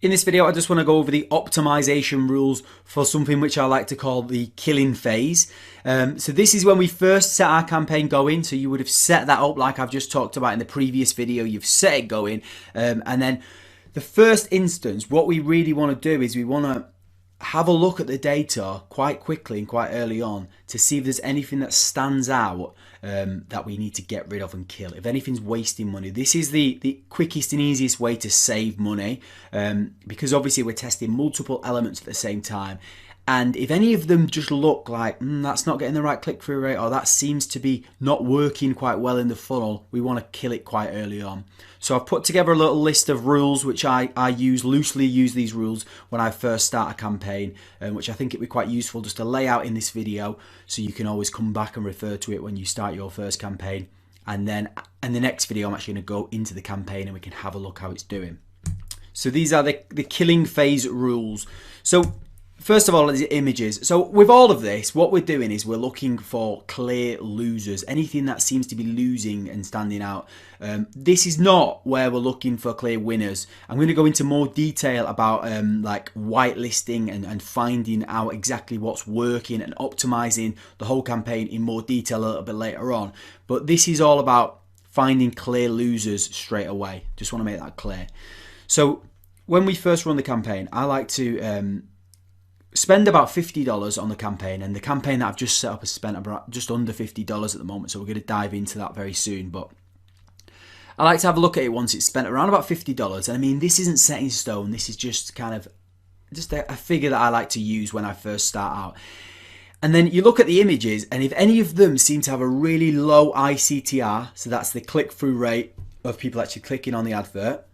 In this video, I just want to go over the optimization rules for something which I like to call the killing phase. So this is when we first set our campaign going. So you would have set that up like I've just talked about in the previous video. You've set it going. And then the first instance, what we really want to do is we want to have a look at the data quite quickly and quite early on to see if there's anything that stands out that we need to get rid of and kill. If anything's wasting money, this is the quickest and easiest way to save money, because obviously we're testing multiple elements at the same time. And if any of them just look like that's not getting the right click-through rate, or that seems to be not working quite well in the funnel, we want to kill it quite early on. So I've put together a little list of rules which I loosely use these rules when I first start a campaign, which I think it'd be quite useful just to lay out in this video, so you can always come back and refer to it when you start your first campaign. And then in the next video, I'm actually going to go into the campaign and we can have a look how it's doing. So these are the killing phase rules. So first of all, is images. So with all of this, what we're doing is we're looking for clear losers, anything that seems to be losing and standing out. This is not where we're looking for clear winners. I'm going to go into more detail about like whitelisting and finding out exactly what's working and optimizing the whole campaign in more detail a little bit later on. But this is all about finding clear losers straight away. Just want to make that clear. So when we first run the campaign, I like to spend about $50 on the campaign, and the campaign that I've just set up has spent about just under $50 at the moment, so we're going to dive into that very soon. But I like to have a look at it once it's spent around about $50, and I mean, this isn't set in stone. This is just kind of just a figure that I like to use when I first start out. And then you look at the images, and if any of them seem to have a really low ICTR, so that's the click-through rate of people actually clicking on the advert,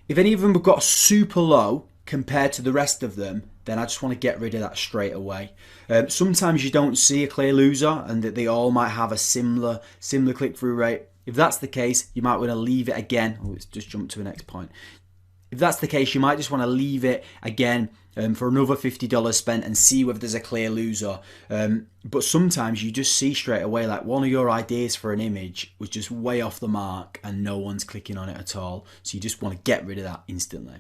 if any of them have got super low compared to the rest of them, then I just want to get rid of that straight away. Sometimes you don't see a clear loser and that they all might have a similar click-through rate. If that's the case, you might want to leave it again. Oh, let's just jump to the next point. If that's the case, you might just want to leave it again for another $50 spent and see whether there's a clear loser. But sometimes you just see straight away, like one of your ideas for an image was just way off the mark and no one's clicking on it at all. So you just want to get rid of that instantly.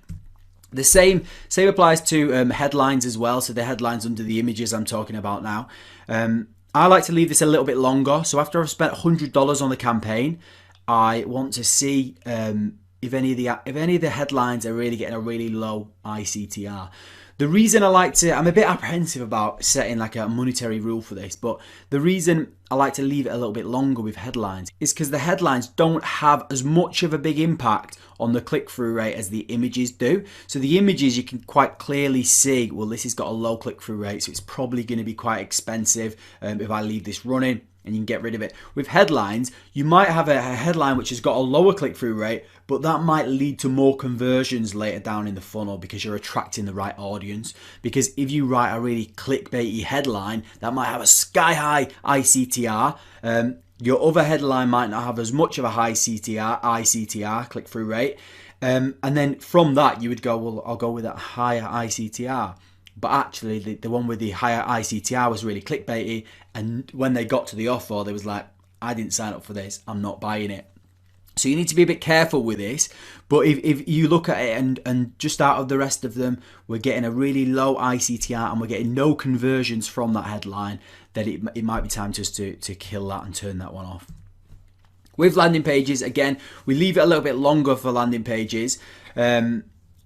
The same applies to headlines as well. So the headlines under the images I'm talking about now. I like to leave this a little bit longer. So after I've spent $100 on the campaign, I want to see if any of the headlines are really getting a really low ICTR. The reason I'm a bit apprehensive about setting like a monetary rule for this, but the reason I like to leave it a little bit longer with headlines is because the headlines don't have as much of a big impact on the click-through rate as the images do. So the images, you can quite clearly see, well, this has got a low click-through rate, so it's probably going to be quite expensive if I leave this running, and you can get rid of it. With headlines, you might have a headline which has got a lower click-through rate, but that might lead to more conversions later down in the funnel because you're attracting the right audience. Because if you write a really clickbaity headline, that might have a sky-high ICTR. Your other headline might not have as much of a high ICTR, click-through rate. And then from that, you would go, well, I'll go with that higher ICTR. But actually, the one with the higher ICTR was really clickbaity. And when they got to the offer, they was like, I didn't sign up for this. I'm not buying it. So you need to be a bit careful with this. But if you look at it and just out of the rest of them, we're getting a really low ICTR and we're getting no conversions from that headline, then it might be time just to kill that and turn that one off. With landing pages, again, we leave it a little bit longer for landing pages.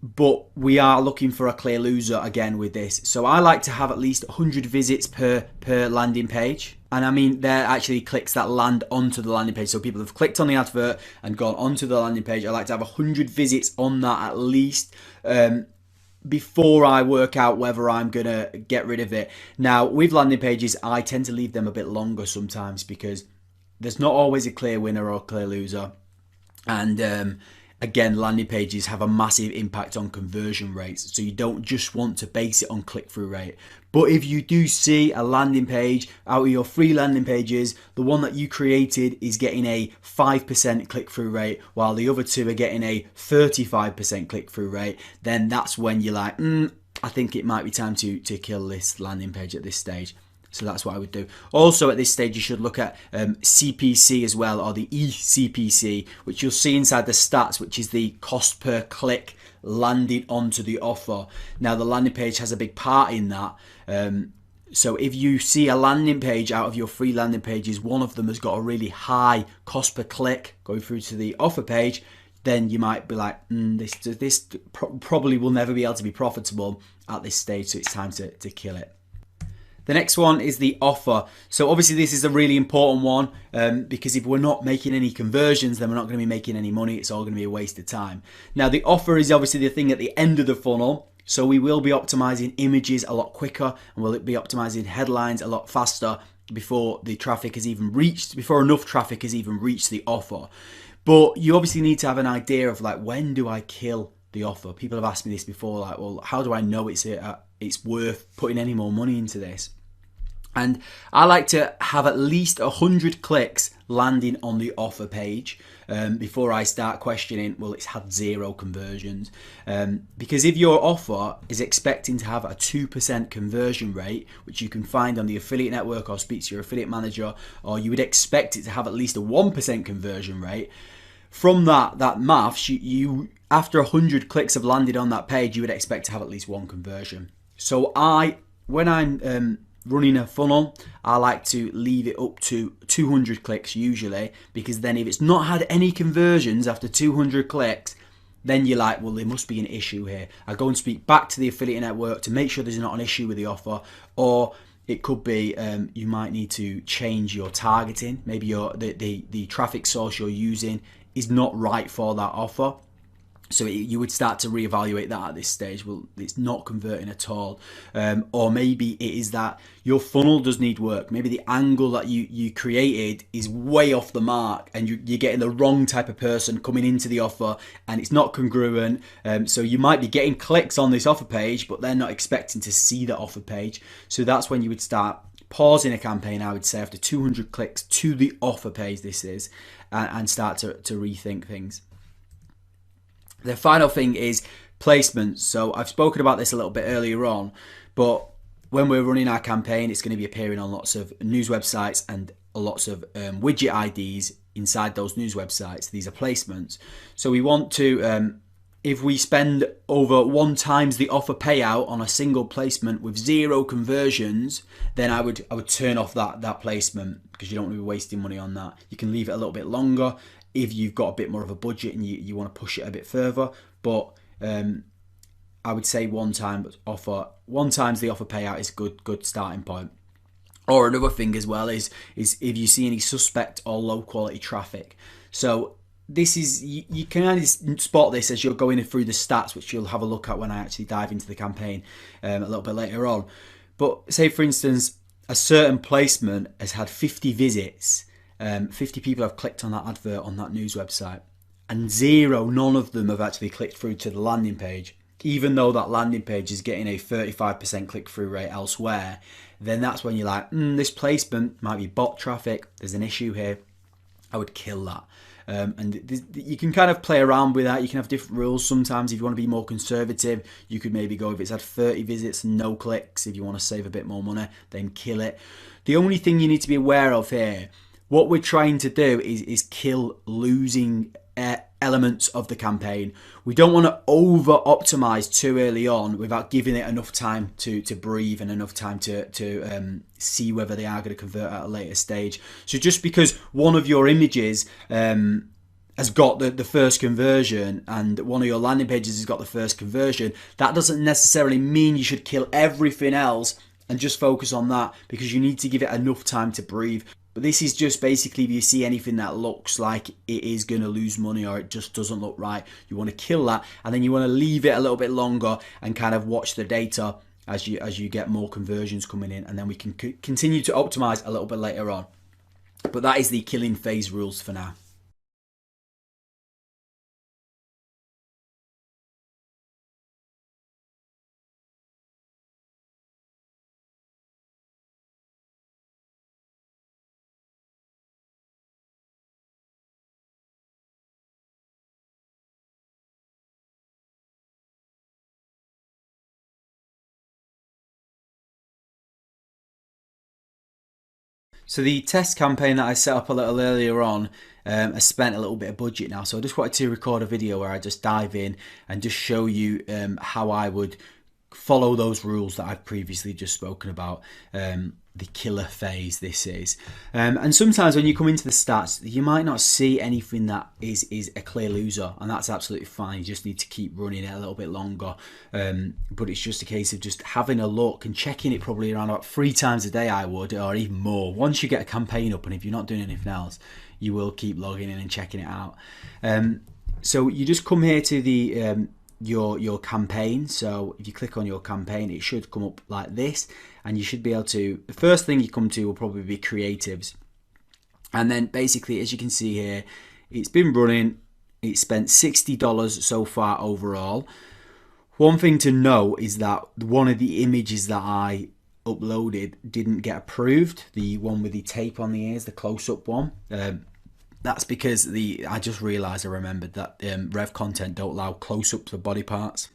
But we are looking for a clear loser again with this. So I like to have at least 100 visits per landing page. And I mean, they're actually clicks that land onto the landing page. So people have clicked on the advert and gone onto the landing page. I like to have 100 visits on that at least before I work out whether I'm going to get rid of it. Now, with landing pages, I tend to leave them a bit longer sometimes because there's not always a clear winner or a clear loser. And again, landing pages have a massive impact on conversion rates, so you don't just want to base it on click-through rate. But if you do see a landing page out of your free landing pages, the one that you created is getting a 5% click-through rate, while the other two are getting a 35% click-through rate, then that's when you're like, I think it might be time to kill this landing page at this stage. So that's what I would do. Also at this stage, you should look at CPC as well, or the eCPC, which you'll see inside the stats, which is the cost per click landing onto the offer. Now the landing page has a big part in that. So if you see a landing page out of your free landing pages, one of them has got a really high cost per click going through to the offer page, then you might be like, this probably will never be able to be profitable at this stage, so it's time to kill it. The next one is the offer. So obviously this is a really important one because if we're not making any conversions, then we're not going to be making any money. It's all going to be a waste of time. Now the offer is obviously the thing at the end of the funnel. So we will be optimizing images a lot quicker, and we'll be optimizing headlines a lot faster before the traffic has even reached, before enough traffic has even reached the offer. But you obviously need to have an idea of like, when do I kill the offer? People have asked me this before, like, well, how do I know it's worth putting any more money into this? And I like to have at least 100 clicks landing on the offer page before I start questioning, well, it's had 0 conversions. Because if your offer is expecting to have a 2% conversion rate, which you can find on the affiliate network or speak to your affiliate manager, or you would expect it to have at least a 1% conversion rate, from that maths, you after 100 clicks have landed on that page, you would expect to have at least 1 conversion. So when I'm running a funnel, I like to leave it up to 200 clicks usually, because then if it's not had any conversions after 200 clicks, then you're like, well, there must be an issue here. I go and speak back to the affiliate network to make sure there's not an issue with the offer, or it could be you might need to change your targeting. Maybe the traffic source you're using is not right for that offer. So you would start to reevaluate that at this stage. Well, it's not converting at all. Or maybe it is that your funnel does need work. Maybe the angle that you created is way off the mark, and you're getting the wrong type of person coming into the offer, and it's not congruent. So you might be getting clicks on this offer page, but they're not expecting to see the offer page. So that's when you would start pausing a campaign, I would say, after 200 clicks to the offer page, this is, and start to rethink things. The final thing is placements. So I've spoken about this a little bit earlier on, but when we're running our campaign, it's going to be appearing on lots of news websites and lots of widget IDs inside those news websites. These are placements. So we want to, if we spend over 1 times the offer payout on a single placement with 0 conversions, then I would turn off that placement, because you don't want to be wasting money on that. You can leave it a little bit longer if you've got a bit more of a budget and you want to push it a bit further. But I would say 1 times the offer payout is a good starting point. Or another thing as well is if you see any suspect or low quality traffic. So this is, you can only spot this as you're going through the stats, which you'll have a look at when I actually dive into the campaign a little bit later on. But say for instance, a certain placement has had 50 visits, 50 people have clicked on that advert on that news website, and none of them have actually clicked through to the landing page, even though that landing page is getting a 35% click-through rate elsewhere. Then that's when you're like, this placement might be bot traffic, there's an issue here, I would kill that. And you can kind of play around with that. You can have different rules. Sometimes if you want to be more conservative, you could maybe go, if it's had 30 visits and no clicks, if you want to save a bit more money, then kill it. The only thing you need to be aware of here, what we're trying to do is kill losing elements of the campaign. We don't want to over optimize too early on without giving it enough time to breathe and enough time to see whether they are going to convert at a later stage. So just because one of your images has got the first conversion and one of your landing pages has got the first conversion, that doesn't necessarily mean you should kill everything else and just focus on that, because you need to give it enough time to breathe. But this is just basically, if you see anything that looks like it is going to lose money or it just doesn't look right, you want to kill that, and then you want to leave it a little bit longer and kind of watch the data as you get more conversions coming in, and then we can continue to optimize a little bit later on. But that is the killing phase rules for now. So the test campaign that I set up a little earlier on, I spent a little bit of budget now. So I just wanted to record a video where I just dive in and just show you how I would follow those rules that I've previously just spoken about. The killer phase this is. And sometimes when you come into the stats, you might not see anything that is a clear loser, and that's absolutely fine. You just need to keep running it a little bit longer. But it's just a case of just having a look and checking it probably around about 3 times a day, I would, or even more. Once you get a campaign up, and if you're not doing anything else, you will keep logging in and checking it out. So you just come here to the your campaign. So if you click on your campaign, it should come up like this, and you should be able to, the first thing you come to will probably be creatives, and then basically, as you can see here, it's been running, it's spent $60 so far overall. One thing to note is that one of the images that I uploaded didn't get approved, the one with the tape on the ears, the close-up one. That's because I just realised, I remembered that Rev content don't allow close-ups of body parts.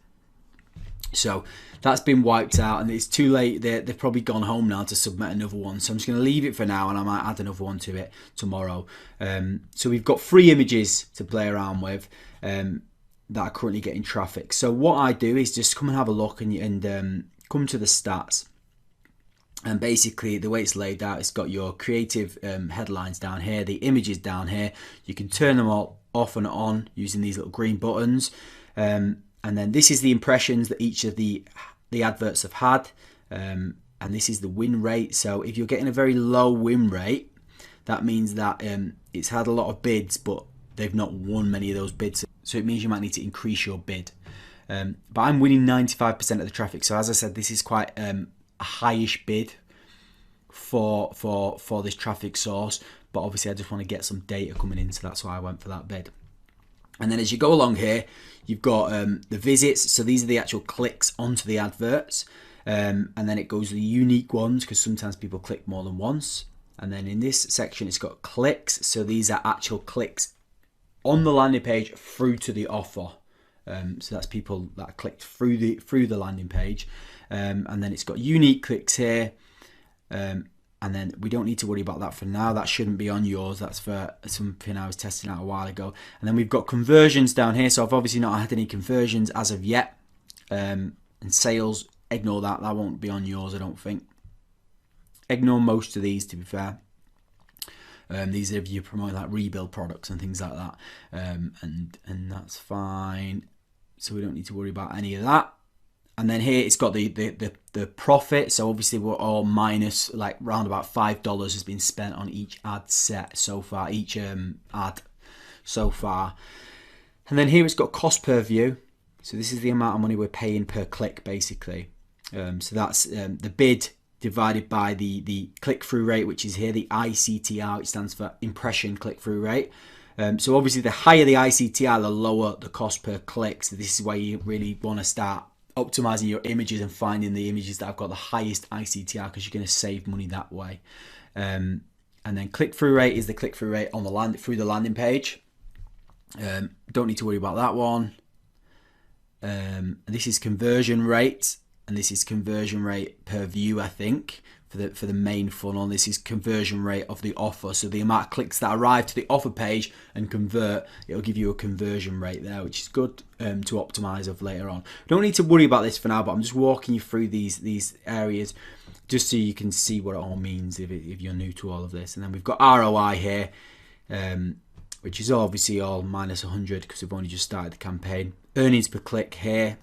So that's been wiped out, and it's too late. They've probably gone home now to submit another one. So I'm just going to leave it for now, and I might add another one to it tomorrow. So we've got 3 images to play around with that are currently getting traffic. So what I do is just come and have a look and come to the stats. And basically, the way it's laid out, it's got your creative headlines down here, the images down here. You can turn them all off and on using these little green buttons. And then this is the impressions that each of the adverts have had. And this is the win rate. So if you're getting a very low win rate, that means that it's had a lot of bids, but they've not won many of those bids. So it means you might need to increase your bid. But I'm winning 95% of the traffic. So as I said, this is quite a highish bid for this traffic source, but obviously I just want to get some data coming in, so that's why I went for that bid. And then as you go along here, you've got the visits, so these are the actual clicks onto the adverts, and then it goes to the unique ones, because sometimes people click more than once. And then in this section it's got clicks, so these are actual clicks on the landing page through to the offer. So that's people that clicked through the landing page. And then it's got unique clicks here, and then we don't need to worry about that for now. That shouldn't be on yours. That's for something I was testing out a while ago. And then we've got conversions down here. So I've obviously not had any conversions as of yet. And sales, ignore that. That won't be on yours, I don't think. Ignore most of these, to be fair. These are if you promote like rebuild products and things like that, and that's fine. So we don't need to worry about any of that. And then here it's got the profit. So obviously we're all minus, like round about $5 has been spent on each ad set so far, each ad so far. And then here it's got cost per view. So this is the amount of money we're paying per click, basically. So that's the bid divided by the click-through rate, which is here, the ICTR, which stands for impression click-through rate. So obviously the higher the ICTR, the lower the cost per click. So this is why you really want to start optimizing your images and finding the images that have got the highest ICTR, because you're going to save money that way. And then click-through rate is the click-through rate on the through the landing page. Don't need to worry about that one. This is conversion rate, and this is conversion rate per view, I think, for the main funnel. This is conversion rate of the offer, so the amount of clicks that arrive to the offer page and convert, it'll give you a conversion rate there, which is good to optimize of later on. Don't need to worry about this for now, but I'm just walking you through these areas just so you can see what it all means if you're new to all of this. And then we've got ROI here, which is obviously all minus 100 because we've only just started the campaign. Earnings per click here,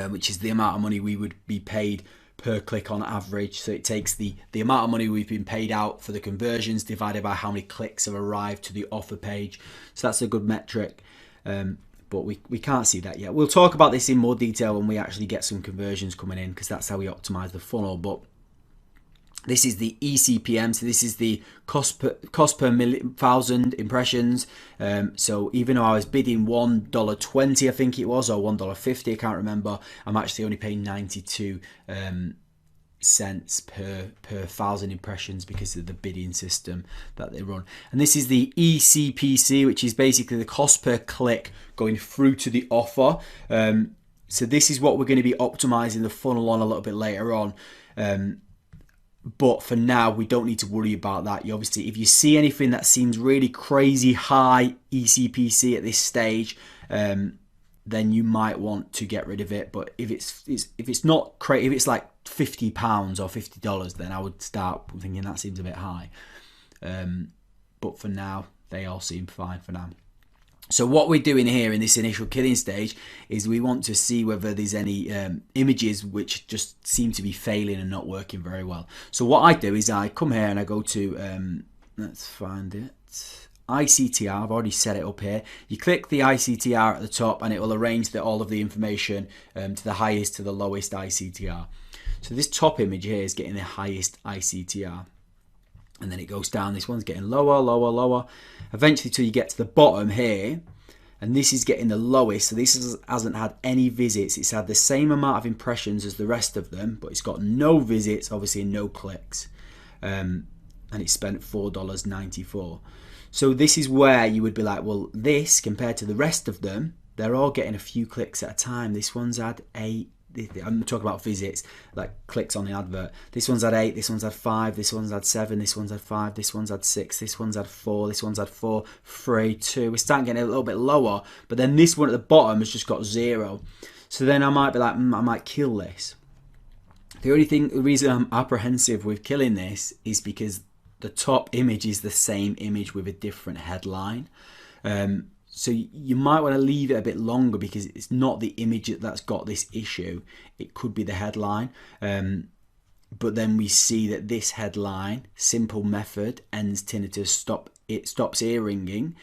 which is the amount of money we would be paid per click on average. So it takes the amount of money we've been paid out for the conversions divided by how many clicks have arrived to the offer page. So that's a good metric, but we can't see that yet. We'll talk about this in more detail when we actually get some conversions coming in, because that's how we optimize the funnel. But this is the eCPM, so this is the cost per 1,000 impressions. So even though I was bidding $1.20, I think it was, or $1.50, I can't remember, I'm actually only paying 92 cents per 1,000 impressions because of the bidding system that they run. And this is the eCPC, which is basically the cost per click going through to the offer. So this is what we're going to be optimizing the funnel on a little bit later on. But for now, we don't need to worry about that. You obviously, if you see anything that seems really crazy high ECPC at this stage, then you might want to get rid of it. But if it's not crazy, if it's like £50 or $50, then I would start thinking that seems a bit high. But for now, they all seem fine for now. So what we're doing here in this initial killing stage is we want to see whether there's any images which just seem to be failing and not working very well. So what I do is I come here and I go to, let's find it, ICTR. I've already set it up here. You click the ICTR at the top and it will arrange all of the information to the highest to the lowest ICTR. So this top image here is getting the highest ICTR. And then it goes down. This one's getting lower, lower, lower. Eventually till you get to the bottom here. And this is getting the lowest. So this hasn't had any visits. It's had the same amount of impressions as the rest of them. But it's got no visits, obviously no clicks. And it spent $4.94. So this is where you would be like, well, this compared to the rest of them, they're all getting a few clicks at a time. This one's had 8. I'm talking about visits, like clicks on the advert. This one's had 8, this one's had 5, this one's had 7, this one's had 5, this one's had 6, this one's had 4, this one's had 4, 3, 2. We're starting getting a little bit lower, but then this one at the bottom has just got 0. So then I might be like, I might kill this. The reason I'm apprehensive with killing this is because the top image is the same image with a different headline. So you might want to leave it a bit longer because it's not the image that's got this issue. It could be the headline. But then we see that this headline, simple method, ends tinnitus, it stops ear ringing.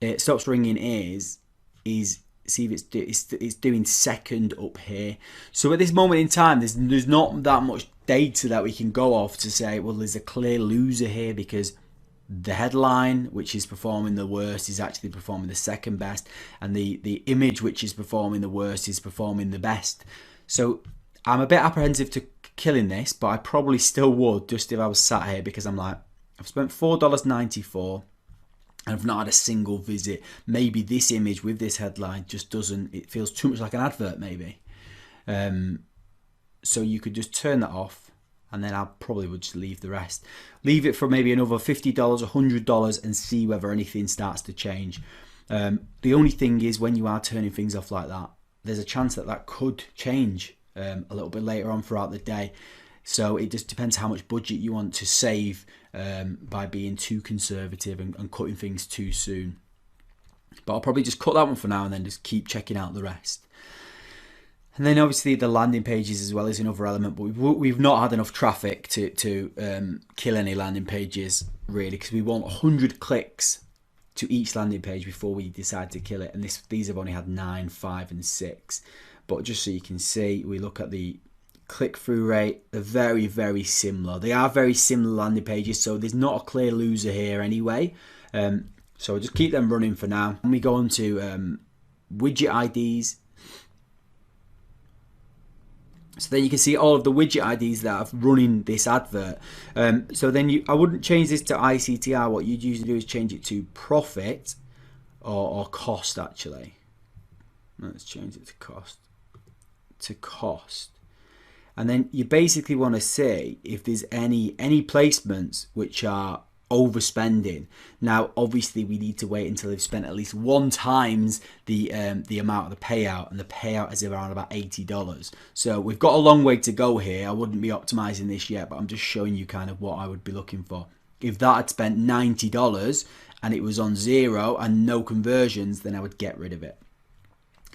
It stops ringing ears see if it's doing second up here. So at this moment in time, there's not that much data that we can go off to say, well, there's a clear loser here because the headline, which is performing the worst, is actually performing the second best, and the image which is performing the worst is performing the best. So I'm a bit apprehensive to killing this, but I probably still would just if I was sat here, because I'm like, I've spent $4.94 and I've not had a single visit. Maybe this image with this headline just doesn't, it feels too much like an advert maybe. So you could just turn that off, and then I probably would just leave the rest. Leave it for maybe another $50, $100 and see whether anything starts to change. The only thing is, when you are turning things off like that, there's a chance that could change a little bit later on throughout the day. So it just depends how much budget you want to save by being too conservative and cutting things too soon. But I'll probably just cut that one for now and then just keep checking out the rest. And then obviously the landing pages as well is another element, but we've not had enough traffic to kill any landing pages really, because we want 100 clicks to each landing page before we decide to kill it. And these have only had 9, 5 and 6. But just so you can see, we look at the click-through rate, they're very, very similar. They are very similar landing pages, so there's not a clear loser here anyway. So I'll just keep them running for now. And we go on to widget IDs. So then you can see all of the widget IDs that are running this advert. So then I wouldn't change this to ICTR. What you'd usually do is change it to profit or cost actually. Let's change it to cost. And then you basically want to see if there's any placements which are overspending. Now obviously we need to wait until they've spent at least 1 times the amount of the payout, and the payout is around about $80. So we've got a long way to go here. I wouldn't be optimizing this yet, but I'm just showing you kind of what I would be looking for. If that had spent $90 and it was on 0 and no conversions, then I would get rid of it.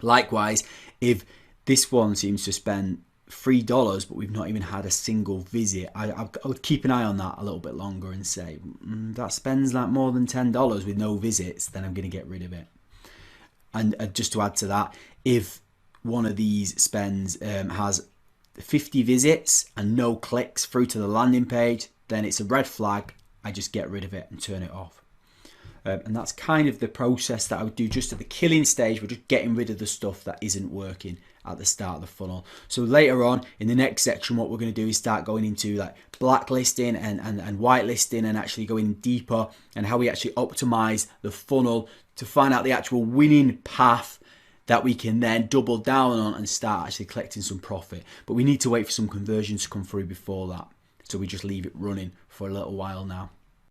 Likewise, if this one seems to spend $3 but we've not even had a single visit, I would keep an eye on that a little bit longer and say that spends like more than $10 with no visits, then I'm going to get rid of it. And just to add to that, if one of these spends has 50 visits and no clicks through to the landing page, then it's a red flag. I just get rid of it and turn it off. And that's kind of the process that I would do just at the killing stage. We're just getting rid of the stuff that isn't working at the start of the funnel. So later on in the next section, what we're going to do is start going into like blacklisting and whitelisting, and actually going deeper and how we actually optimize the funnel to find out the actual winning path that we can then double down on and start actually collecting some profit. But we need to wait for some conversions to come through before that. So we just leave it running for a little while now.